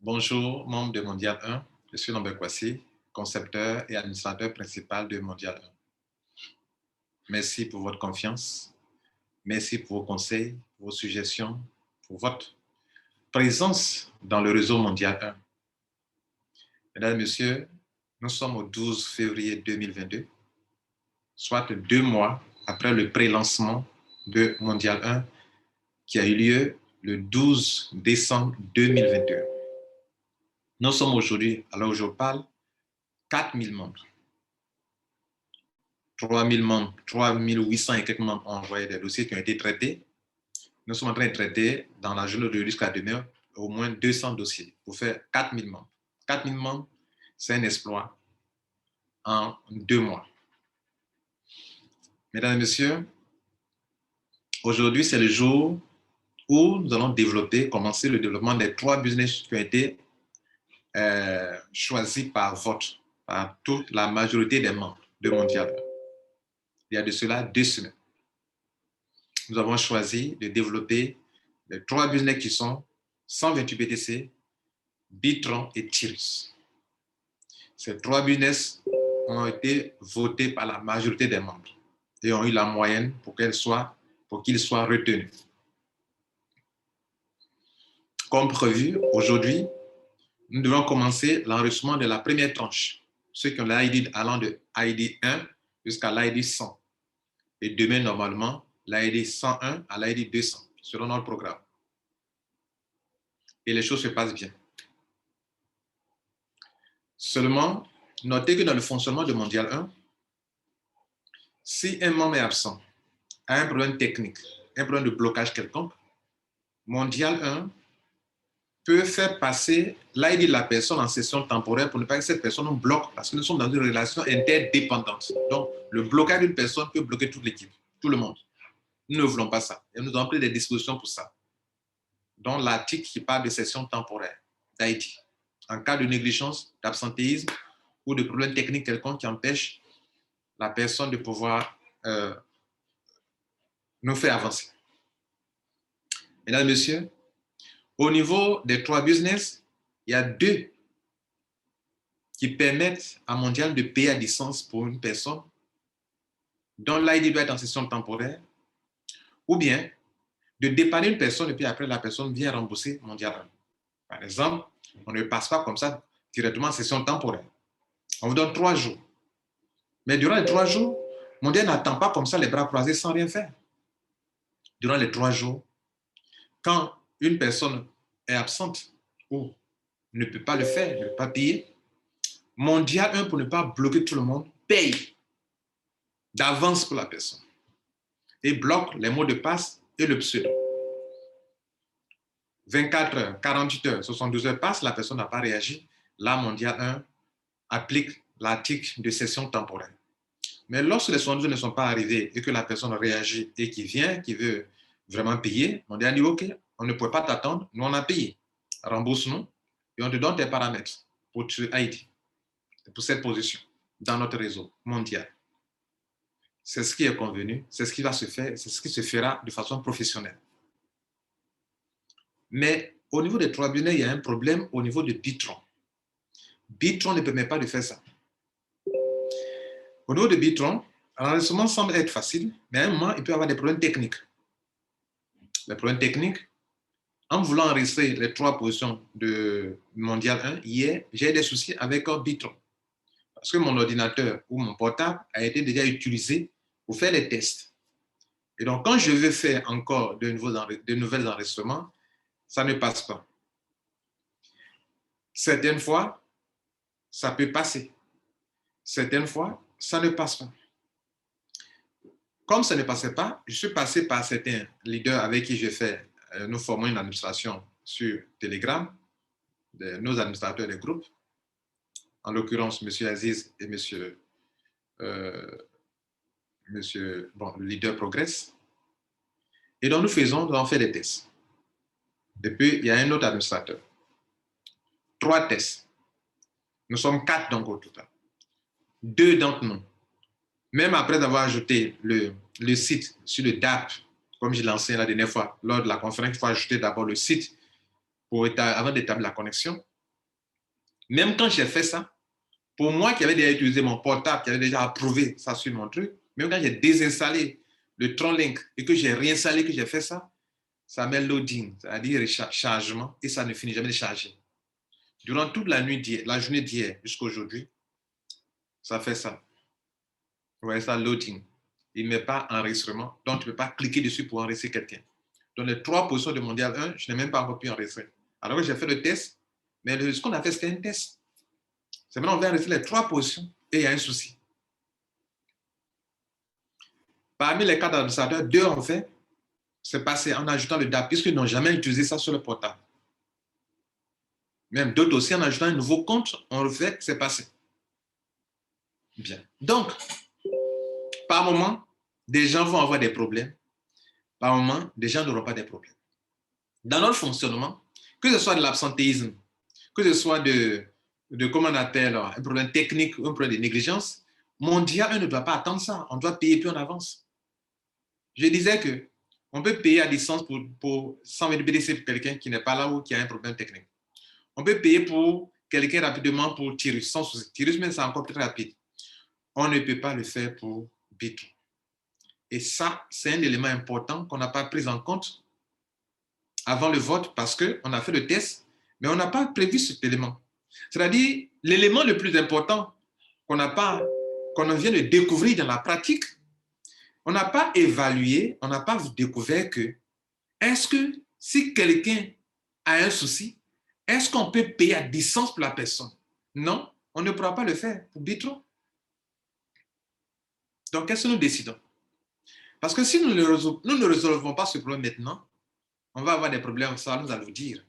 Bonjour, membre de Mondial 1. Je suis Lambert Kwasi, concepteur et administrateur principal de Mondial 1. Merci pour votre confiance. Merci pour vos conseils, vos suggestions, pour votre présence dans le réseau Mondial 1. Mesdames et messieurs, nous sommes au 12 février 2022, soit 2 mois après le pré-lancement de Mondial 1 qui a eu lieu le 12 décembre 2021. Nous sommes aujourd'hui, à l'heure où je parle, 4000 membres. 3000 membres, 3800 et quelques membres ont envoyé des dossiers qui ont été traités. Nous sommes en train de traiter dans la journée de jusqu'à demain au moins 200 dossiers pour faire 4000 membres. 4000 membres, c'est un exploit en 2 mois. Mesdames et messieurs, aujourd'hui, c'est le jour où nous allons commencer le développement des 3 business qui ont été choisis par vote, par toute la majorité des membres de Mondial. Il y a de cela 2 semaines. Nous avons choisi de développer les 3 business qui sont 128 BTC, Bitron et Tirus. Ces 3 business ont été votés par la majorité des membres et ont eu la moyenne pour qu'ils soient retenus. Comme prévu, aujourd'hui, nous devons commencer l'enregistrement de la première tranche, ceux qui ont l'ID allant de l'ID 1 jusqu'à l'ID 100. Et demain, normalement, l'ID 101 à l'ID 200, selon notre programme. Et les choses se passent bien. Seulement, notez que dans le fonctionnement de Mondial 1, si un membre est absent, a un problème technique, un problème de blocage quelconque, Mondial 1 peut faire passer l'ID de la personne en session temporaire pour ne pas que cette personne nous bloque parce que nous sommes dans une relation interdépendante. Donc, le blocage d'une personne peut bloquer toute l'équipe, tout le monde. Nous ne voulons pas ça. Et nous avons pris des dispositions pour ça. Dont l'article qui parle de session temporaire d'ID. En cas de négligence, d'absentéisme ou de problème technique quelconque qui empêche la personne de pouvoir nous faire avancer. Mesdames et messieurs, au niveau des 3 business, il y a 2 qui permettent à Mondial de payer à distance pour une personne dont l'ID doit être en session temporaire, ou bien de dépanner une personne et puis après la personne vient rembourser Mondial 1. Par exemple, on ne passe pas comme ça directement en session temporaire. On vous donne 3 jours. Mais durant les 3 jours, Mondial n'attend pas comme ça les bras croisés sans rien faire. Durant les 3 jours, quand une personne est absente ou ne peut pas le faire, ne peut pas payer, Mondial 1, pour ne pas bloquer tout le monde, paye d'avance pour la personne et bloque les mots de passe et le pseudo. 24 heures, 48 heures, 72 heures passent, la personne n'a pas réagi. Là, Mondial 1 applique l'article de session temporaire. Mais lorsque les 72 heures ne sont pas arrivées et que la personne réagit et qui vient, qui veut vraiment payer, Mondial dit OK, on ne peut pas t'attendre, nous on a payé. Rembourse-nous et on te donne tes paramètres pour Haïti, pour cette position dans notre réseau mondial. C'est ce qui est convenu, c'est ce qui va se faire, c'est ce qui se fera de façon professionnelle. Mais au niveau des 3 business, il y a un problème au niveau de Bitron. Bitron ne permet pas de faire ça. Au niveau de Bitron, l'enregistrement semble être facile, mais à un moment, il peut y avoir des problèmes techniques. Les problèmes techniques, en voulant enregistrer les 3 positions de Mondial 1, hier, j'ai des soucis avec Bitron. Parce que mon ordinateur ou mon portable a été déjà utilisé pour faire les tests. Et donc, quand je veux faire encore de nouvelles enregistrements, ça ne passe pas. Certaines fois, ça peut passer. Certaines fois, ça ne passe pas. Comme ça ne passait pas, je suis passé par certains leaders avec qui j'ai fait, nous formons une administration sur Telegram, nos administrateurs des groupes, en l'occurrence M. Aziz et M. Le leader Progress. Et donc nous avons fait des tests. Et puis, il y a un autre administrateur. 3 tests. Nous sommes 4 donc au total. 2 d'entre nous, même après avoir ajouté le site sur le DAP, comme j'ai lancé la dernière fois, lors de la conférence, il faut ajouter d'abord le site avant d'établir la connexion. Même quand j'ai fait ça, pour moi qui avais déjà utilisé mon portable, qui avait déjà approuvé ça sur mon truc, même quand j'ai désinstallé le TronLink et que j'ai réinstallé, que j'ai fait ça, ça met loading, c'est-à-dire chargement, et ça ne finit jamais de charger. Durant toute la nuit la journée d'hier jusqu'à aujourd'hui, ça fait ça. Vous voyez ça, loading. Il ne met pas enregistrement, donc tu ne peux pas cliquer dessus pour enregistrer quelqu'un. Dans les 3 positions de mondial 1, je n'ai même pas encore pu enregistrer. Alors que j'ai fait le test, mais ce qu'on a fait, c'était un test. C'est maintenant on va enregistrer les 3 positions et il y a un souci. Parmi les 4 administrateurs, 2 ont fait, c'est passé en ajoutant le DAP, puisqu'ils n'ont jamais utilisé ça sur le portable. Même d'autres aussi, en ajoutant un nouveau compte, on le fait, c'est passé. Bien. Donc, par moment, des gens vont avoir des problèmes. Par moment, des gens n'auront pas des problèmes. Dans notre fonctionnement, que ce soit de l'absentéisme, que ce soit de comment on appelle, un problème technique ou un problème de négligence, Mondial ne doit pas attendre ça. On doit payer plus en avance. Je disais que on peut payer à distance pour 120 BTC pour quelqu'un qui n'est pas là ou qui a un problème technique. On peut payer pour quelqu'un rapidement pour Tirus, sans souci. Tirus, mais c'est encore plus rapide. On ne peut pas le faire pour Bitron. Et ça, c'est un élément important qu'on n'a pas pris en compte avant le vote parce qu'on a fait le test, mais on n'a pas prévu cet élément. C'est-à-dire, l'élément le plus important qu'on vient de découvrir dans la pratique, on n'a pas évalué, on n'a pas découvert que est-ce que si quelqu'un a un souci, est-ce qu'on peut payer à distance pour la personne? Non, on ne pourra pas le faire pour Bitron. Donc, qu'est-ce que nous décidons? Parce que si nous ne résolvons pas ce problème maintenant, on va avoir des problèmes, ça nous allons dire.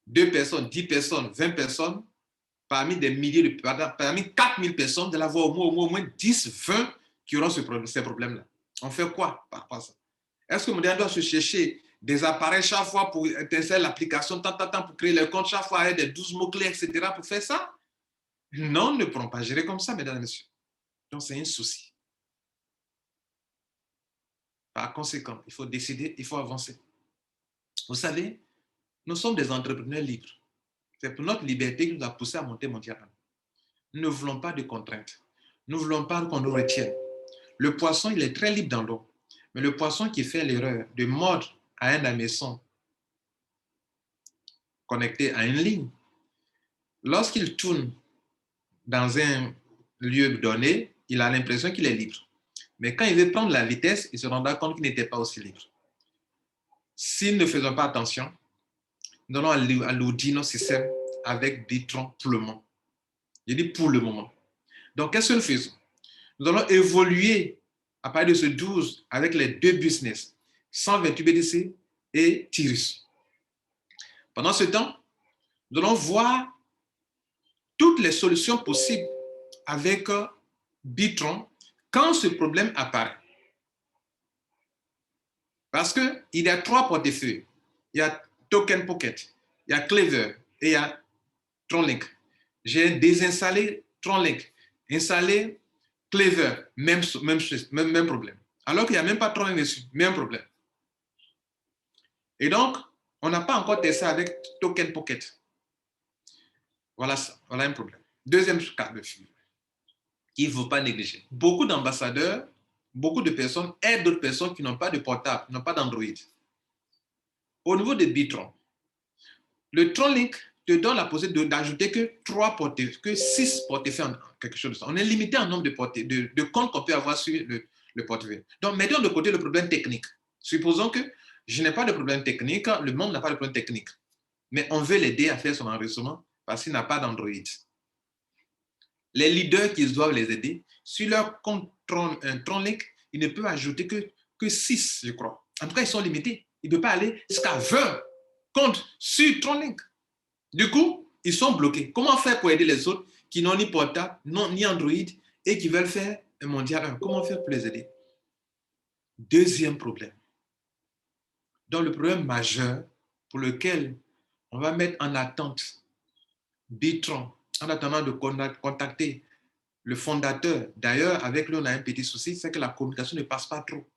2 personnes, 10 personnes, 20 personnes, parmi des milliers de parmi 4000 personnes, de l'avoir au moins 10, 20 qui auront ces problèmes-là. On fait quoi par rapport à ça? Est-ce que Mondial doit se chercher des appareils chaque fois pour installer l'application, tant, pour créer le compte, chaque fois avec des 12 mots-clés, etc. pour faire ça? Non, nous ne pourrons pas gérer comme ça, mesdames et messieurs. Donc, c'est un souci. Par conséquent, il faut décider, il faut avancer. Vous savez, nous sommes des entrepreneurs libres. C'est pour notre liberté qui nous a poussé à monter Mondial. Nous ne voulons pas de contraintes. Nous ne voulons pas qu'on nous retienne. Le poisson, il est très libre dans l'eau. Mais le poisson qui fait l'erreur de mordre à un hameçon connecté à une ligne, lorsqu'il tourne dans un lieu donné, il a l'impression qu'il est libre. Mais quand il veut prendre la vitesse, il se rendra compte qu'il n'était pas aussi libre. Si nous ne faisons pas attention, nous allons alourdir nos systèmes avec Bitron pour le moment. Je dis pour le moment. Donc, qu'est-ce que nous faisons? Nous allons évoluer à partir de ce 12 avec les 2 business, 128 BTC et Tirus. Pendant ce temps, nous allons voir toutes les solutions possibles avec Bitron quand ce problème apparaît. Parce qu'il y a 3 portefeuilles. Il y a Token Pocket, il y a Clever et il y a TronLink. J'ai désinstallé TronLink, installé Clever, même problème. Alors qu'il n'y a même pas TronLink dessus, même problème. Et donc, on n'a pas encore testé avec Token Pocket. Voilà ça, voilà un problème. Deuxième cas de figure. Il ne faut pas négliger. Beaucoup d'ambassadeurs, beaucoup de personnes aident d'autres personnes qui n'ont pas de portable, qui n'ont pas d'Android. Au niveau de Bitron, le TronLink te donne la possibilité d'ajouter que 6 portefeuilles, quelque chose de ça. On est limité en nombre de comptes qu'on peut avoir sur le portefeuille. Donc, mettons de côté le problème technique. Supposons que je n'ai pas de problème technique, le monde n'a pas de problème technique. Mais on veut l'aider à faire son enregistrement parce qu'il n'a pas d'Android. Les leaders qui doivent les aider, sur leur compte TronLink, ils ne peuvent ajouter que 6, je crois. En tout cas, ils sont limités. Ils ne peuvent pas aller jusqu'à 20 comptes sur TronLink. Du coup, ils sont bloqués. Comment faire pour aider les autres qui n'ont ni portable, ni Android et qui veulent faire un mondial 1? Comment faire pour les aider? Deuxième problème. Donc, le problème majeur pour lequel on va mettre en attente Bitron en attendant de contacter le fondateur. D'ailleurs, avec lui, on a un petit souci, c'est que la communication ne passe pas trop.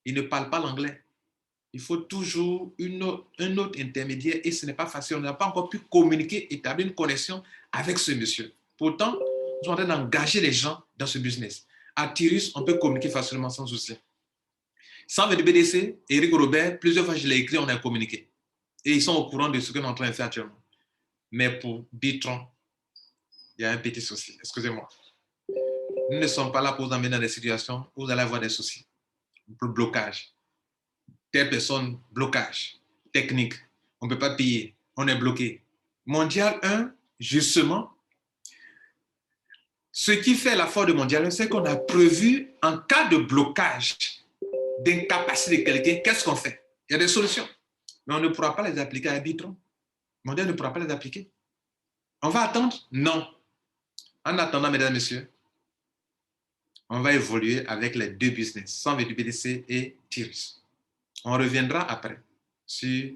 Il ne parle pas l'anglais. il faut toujours un autre intermédiaire et ce n'est pas facile. On n'a pas encore pu communiquer, établir une connexion avec ce monsieur. Pourtant, nous sommes en train d'engager les gens dans ce business. À Tyrus, on peut communiquer facilement sans souci. Sans du BDC, Eric Robert, plusieurs fois je l'ai écrit, on a communiqué. Et ils sont au courant de ce qu'on est en train de faire actuellement. Mais pour Bitron, il y a un petit souci. Excusez-moi. Nous ne sommes pas là pour vous emmener dans des situations où vous allez avoir des soucis. Blocage. Telle personne, blocage. Technique. On ne peut pas payer. On est bloqué. Mondial 1, justement, ce qui fait la force de Mondial 1, c'est qu'on a prévu en cas de blocage, d'incapacité de quelqu'un, qu'est-ce qu'on fait? Il y a des solutions. Mais on ne pourra pas les appliquer à Bitron. Mondial ne pourra pas les appliquer. On va attendre? Non. En attendant, mesdames et messieurs, on va évoluer avec les deux business, 100 du BDC et Tyrus. On reviendra après sur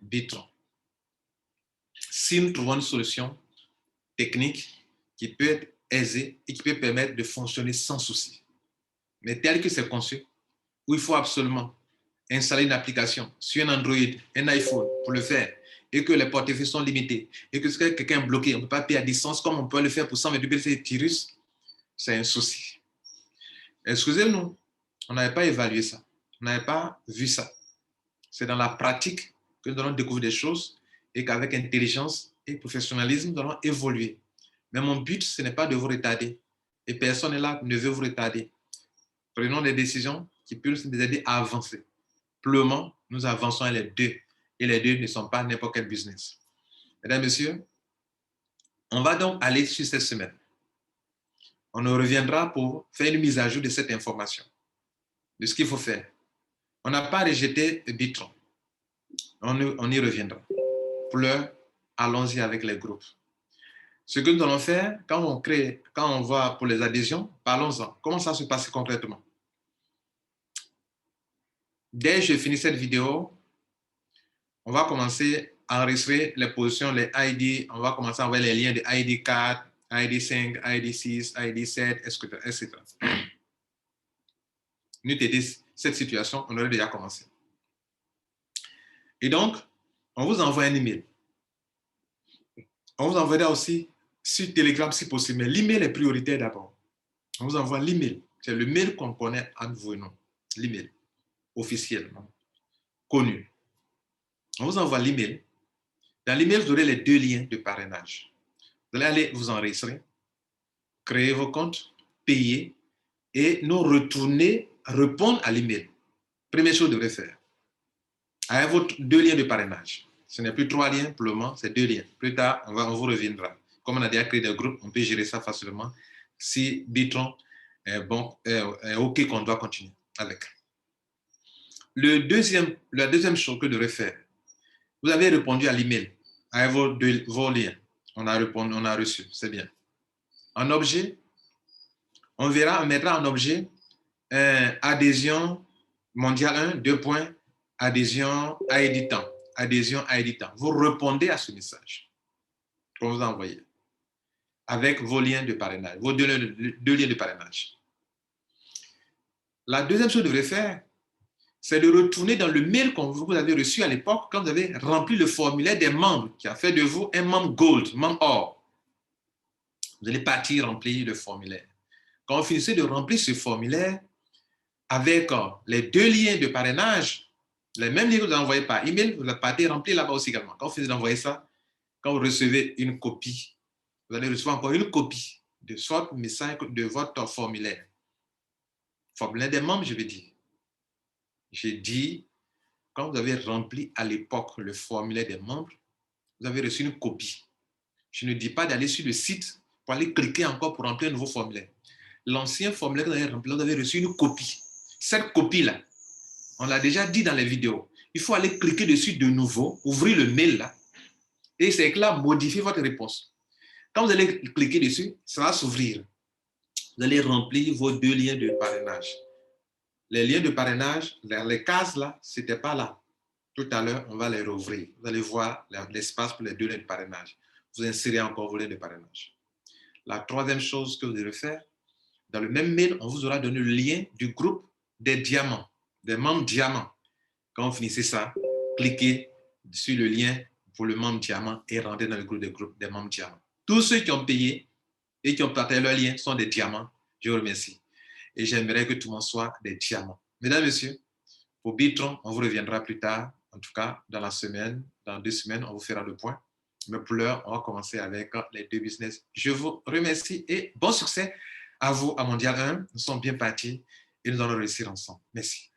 Bitron. Si nous trouvons une solution technique qui peut être aisée et qui peut permettre de fonctionner sans souci, mais tel que c'est conçu, où il faut absolument installer une application sur un Android, un iPhone pour le faire, et que les portefeuilles sont limités, et que si quelqu'un est bloqué, on ne peut pas payer à distance comme on peut le faire pour 100 du BDC et Tyrus, c'est un souci. Excusez-nous, on n'avait pas évalué ça. On n'avait pas vu ça. C'est dans la pratique que nous allons découvrir des choses et qu'avec intelligence et professionnalisme, nous allons évoluer. Mais mon but, ce n'est pas de vous retarder. Et personne n'est là ne veut vous retarder. Prenons des décisions qui peuvent nous aider à avancer. Pleinement, nous avançons les deux. Et les deux ne sont pas n'importe quel business. Mesdames, Messieurs, on va donc aller sur cette semaine. On reviendra pour faire une mise à jour de cette information, de ce qu'il faut faire. On n'a pas rejeté Bitron. On y reviendra. Pour l'heure, allons-y avec les groupes. Ce que nous allons faire, quand on voit pour les adhésions, parlons-en. Comment ça se passe concrètement? Dès que je finis cette vidéo, on va commencer à enregistrer les positions, les ID. On va commencer à envoyer les liens de ID 4, ID 5, ID 6, ID 7, etc. Nous t'aider cette situation, on aurait déjà commencé. Et donc, on vous envoie un email. On vous enverra aussi sur Telegram si possible, mais l'email est prioritaire d'abord. On vous envoie l'email. C'est le mail qu'on connaît entre vous et nous. L'email officiel, connu. On vous envoie l'email. Dans l'email, vous aurez les deux liens de parrainage. Vous allez aller vous enregistrer, créer vos comptes, payer et nous retourner, répondre à l'email. Première chose que vous devrez faire. Avec vos deux liens de parrainage. Ce n'est plus 3 liens pour le moment, c'est 2 liens. Plus tard, on vous reviendra. Comme on a déjà créé des groupes, on peut gérer ça facilement. Si Bitron est bon, est OK qu'on doit continuer avec. La deuxième chose que vous devrez faire, vous avez répondu à l'email, avec vos liens. On a reçu, c'est bien. En objet, on mettra en objet adhésion mondiale 1, 2 points, adhésion à éditant. Adhésion à éditant. Vous répondez à ce message qu'on vous a envoyé avec vos liens de parrainage, vos deux liens de parrainage. La deuxième chose que vous devrez faire, c'est de retourner dans le mail que vous avez reçu à l'époque quand vous avez rempli le formulaire des membres qui a fait de vous un membre gold, membre or. Vous allez partir remplir le formulaire. Quand vous finissez de remplir ce formulaire avec les 2 liens de parrainage, les mêmes liens que vous avez envoyés par email, vous partez remplir là-bas aussi également. Quand vous finissez d'envoyer ça, quand vous recevez une copie, vous allez recevoir encore une copie de votre message, de votre formulaire. Formulaire des membres, je veux dire. J'ai dit, quand vous avez rempli à l'époque le formulaire des membres, vous avez reçu une copie. Je ne dis pas d'aller sur le site pour aller cliquer encore pour remplir un nouveau formulaire. L'ancien formulaire que vous avez rempli, vous avez reçu une copie. Cette copie-là, on l'a déjà dit dans les vidéos, il faut aller cliquer dessus de nouveau, ouvrir le mail là, et c'est là modifier votre réponse. Quand vous allez cliquer dessus, ça va s'ouvrir. Vous allez remplir vos 2 liens de parrainage. Les liens de parrainage, les cases là, ce n'était pas là. Tout à l'heure, on va les rouvrir. Vous allez voir l'espace pour les 2 liens de parrainage. Vous insérez encore vos liens de parrainage. La troisième chose que vous devez faire, dans le même mail, on vous aura donné le lien du groupe des diamants. des membres diamants. Quand vous finissez ça, cliquez sur le lien pour le membre diamant et rentrez dans le groupe des membres diamants. Tous ceux qui ont payé et qui ont partagé leur lien sont des diamants. Je vous remercie. Et j'aimerais que tout le monde soit des diamants. Mesdames, Messieurs, pour Bitron, on vous reviendra plus tard. En tout cas, dans la semaine, dans 2 semaines, on vous fera le point. Mais pour l'heure, on va commencer avec les 2 business. Je vous remercie et bon succès à vous à Mondial 1. Nous sommes bien partis et nous allons réussir ensemble. Merci.